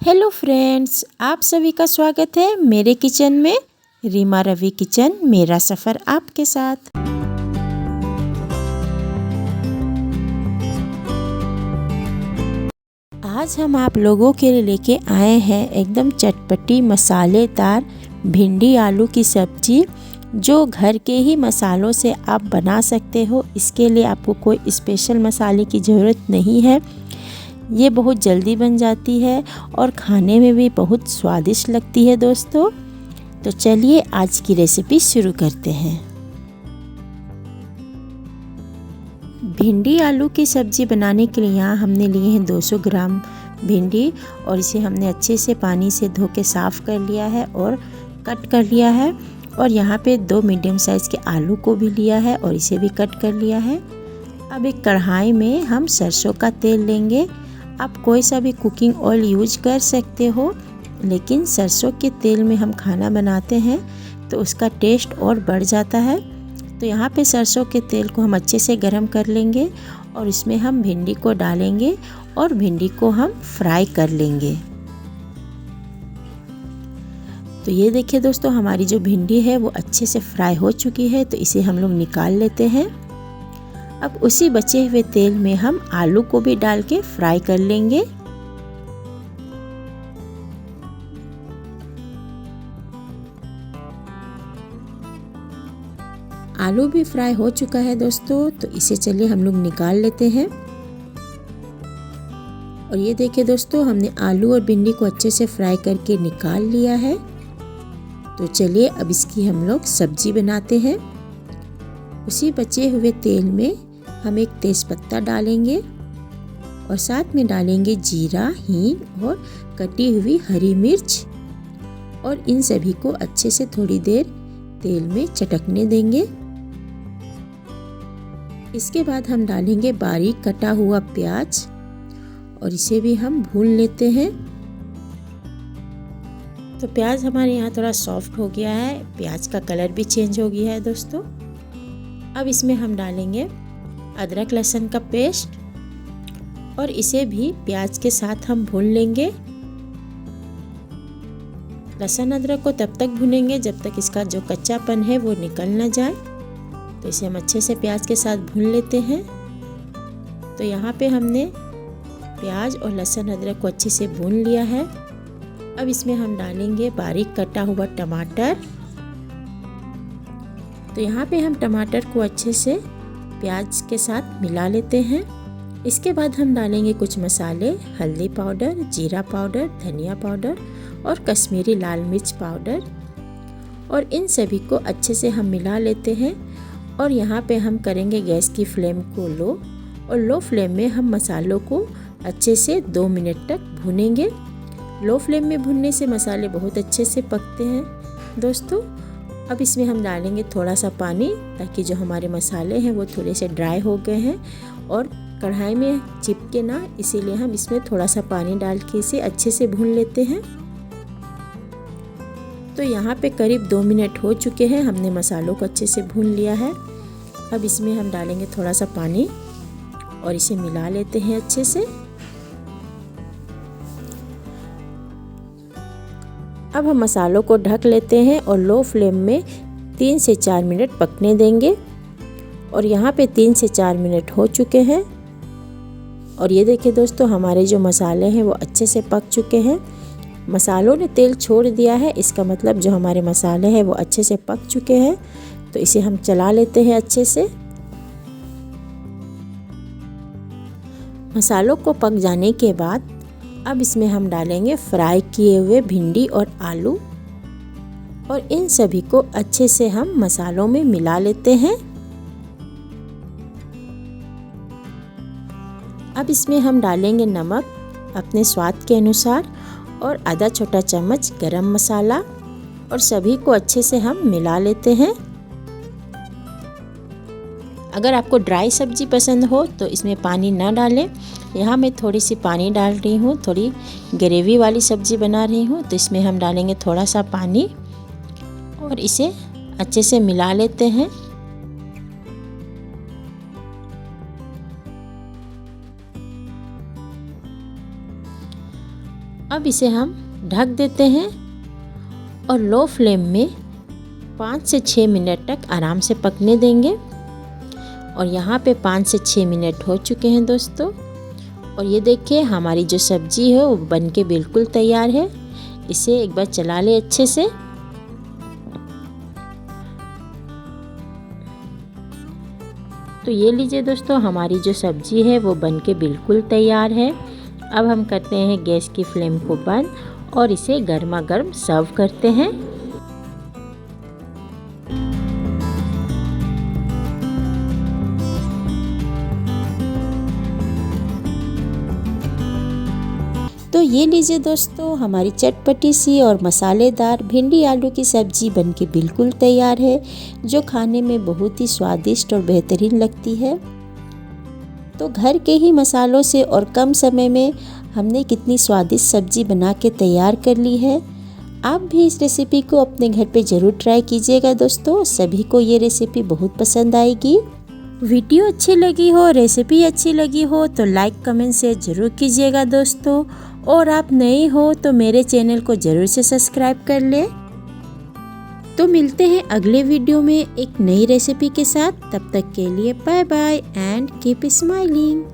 Hello friends, आप सभी का स्वागत है मेरे किचन में। रीमा रवि किचन, मेरा सफ़र आपके साथ। आज हम आप लोगों के लिए लेके आए हैं एकदम चटपटी मसालेदार भिंडी आलू की सब्जी, जो घर के ही मसालों से आप बना सकते हो। इसके लिए आपको कोई स्पेशल मसाले की ज़रूरत नहीं है। ये बहुत जल्दी बन जाती है और खाने में भी बहुत स्वादिष्ट लगती है दोस्तों। तो चलिए आज की रेसिपी शुरू करते हैं। भिंडी आलू की सब्ज़ी बनाने के लिए यहाँ हमने लिए हैं 200 ग्राम भिंडी, और इसे हमने अच्छे से पानी से धो के साफ़ कर लिया है और कट कर लिया है। और यहाँ पे 2 मीडियम साइज़ के आलू को भी लिया है और इसे भी कट कर लिया है। अब एक कढ़ाई में हम सरसों का तेल लेंगे। आप कोई सा भी कुकिंग ऑयल यूज कर सकते हो, लेकिन सरसों के तेल में हम खाना बनाते हैं तो उसका टेस्ट और बढ़ जाता है। तो यहाँ पे सरसों के तेल को हम अच्छे से गरम कर लेंगे और इसमें हम भिंडी को डालेंगे और भिंडी को हम फ्राई कर लेंगे। तो ये देखिए दोस्तों, हमारी जो भिंडी है वो अच्छे से फ्राई हो चुकी है, तो इसे हम लोग निकाल लेते हैं। अब उसी बचे हुए तेल में हम आलू को भी डाल के फ्राई कर लेंगे। आलू भी फ्राई हो चुका है दोस्तों, तो इसे चलिए हम लोग निकाल लेते हैं। और ये देखिए दोस्तों, हमने आलू और भिंडी को अच्छे से फ्राई करके निकाल लिया है। तो चलिए अब इसकी हम लोग सब्जी बनाते हैं। उसी बचे हुए तेल में हम एक तेज़पत्ता डालेंगे और साथ में डालेंगे जीरा, हींग और कटी हुई हरी मिर्च, और इन सभी को अच्छे से थोड़ी देर तेल में चटकने देंगे। इसके बाद हम डालेंगे बारीक कटा हुआ प्याज और इसे भी हम भून लेते हैं। तो प्याज हमारे यहाँ थोड़ा सॉफ्ट हो गया है, प्याज का कलर भी चेंज हो गया है दोस्तों। अब इसमें हम डालेंगे अदरक लहसुन का पेस्ट और इसे भी प्याज के साथ हम भून लेंगे। लहसुन अदरक को तब तक भूनेंगे जब तक इसका जो कच्चापन है वो निकल ना जाए। तो इसे हम अच्छे से प्याज के साथ भून लेते हैं। तो यहाँ पे हमने प्याज और लहसुन अदरक को अच्छे से भून लिया है। अब इसमें हम डालेंगे बारीक कटा हुआ टमाटर। तो यहाँ पे हम टमाटर को अच्छे से प्याज के साथ मिला लेते हैं। इसके बाद हम डालेंगे कुछ मसाले, हल्दी पाउडर, जीरा पाउडर, धनिया पाउडर और कश्मीरी लाल मिर्च पाउडर, और इन सभी को अच्छे से हम मिला लेते हैं। और यहाँ पे हम करेंगे गैस की फ्लेम को लो, और लो फ्लेम में हम मसालों को अच्छे से 2 मिनट तक भूनेंगे। लो फ्लेम में भूनने से मसाले बहुत अच्छे से पकते हैं दोस्तों। अब इसमें हम डालेंगे थोड़ा सा पानी, ताकि जो हमारे मसाले हैं वो थोड़े से ड्राई हो गए हैं और कढ़ाई में चिपके ना, इसीलिए हम इसमें थोड़ा सा पानी डाल के इसे अच्छे से भून लेते हैं। तो यहाँ पे करीब 2 मिनट हो चुके हैं, हमने मसालों को अच्छे से भून लिया है। अब इसमें हम डालेंगे थोड़ा सा पानी और इसे मिला लेते हैं अच्छे से। अब हम मसालों को ढक लेते हैं और लो फ्लेम में 3 से 4 मिनट पकने देंगे। और यहाँ पे 3 से 4 मिनट हो चुके हैं। और ये देखिए दोस्तों, हमारे जो मसाले हैं वो अच्छे से पक चुके हैं। मसालों ने तेल छोड़ दिया है, इसका मतलब जो हमारे मसाले हैं वो अच्छे से पक चुके हैं। तो इसे हम चला लेते हैं अच्छे से। मसालों को पक जाने के बाद अब इसमें हम डालेंगे फ्राई किए हुए भिंडी और आलू, और इन सभी को अच्छे से हम मसालों में मिला लेते हैं। अब इसमें हम डालेंगे नमक अपने स्वाद के अनुसार और आधा छोटा चम्मच गरम मसाला, और सभी को अच्छे से हम मिला लेते हैं। अगर आपको ड्राई सब्जी पसंद हो तो इसमें पानी ना डालें। यहाँ मैं थोड़ी सी पानी डाल रही हूँ, थोड़ी ग्रेवी वाली सब्जी बना रही हूँ, तो इसमें हम डालेंगे थोड़ा सा पानी और इसे अच्छे से मिला लेते हैं। अब इसे हम ढक देते हैं और लो फ्लेम में 5 से 6 मिनट तक आराम से पकने देंगे। और यहाँ पे 5 से 6 मिनट हो चुके हैं दोस्तों। और ये देखिए हमारी जो सब्जी है वो बनके बिल्कुल तैयार है। इसे एक बार चला ले अच्छे से। तो ये लीजिए दोस्तों, हमारी जो सब्जी है वो बनके बिल्कुल तैयार है। अब हम करते हैं गैस की फ्लेम को बंद और इसे गर्मा गर्म सर्व करते हैं। तो ये लीजिए दोस्तों, हमारी चटपटी सी और मसालेदार भिंडी आलू की सब्जी बनके बिल्कुल तैयार है, जो खाने में बहुत ही स्वादिष्ट और बेहतरीन लगती है। तो घर के ही मसालों से और कम समय में हमने कितनी स्वादिष्ट सब्जी बना के तैयार कर ली है। आप भी इस रेसिपी को अपने घर पे ज़रूर ट्राई कीजिएगा दोस्तों। सभी को ये रेसिपी बहुत पसंद आएगी। वीडियो अच्छी लगी हो, रेसिपी अच्छी लगी हो तो लाइक कमेंट शेयर ज़रूर कीजिएगा दोस्तों। और आप नए हो तो मेरे चैनल को ज़रूर से सब्सक्राइब कर ले। तो मिलते हैं अगले वीडियो में एक नई रेसिपी के साथ। तब तक के लिए bye bye and keep smiling.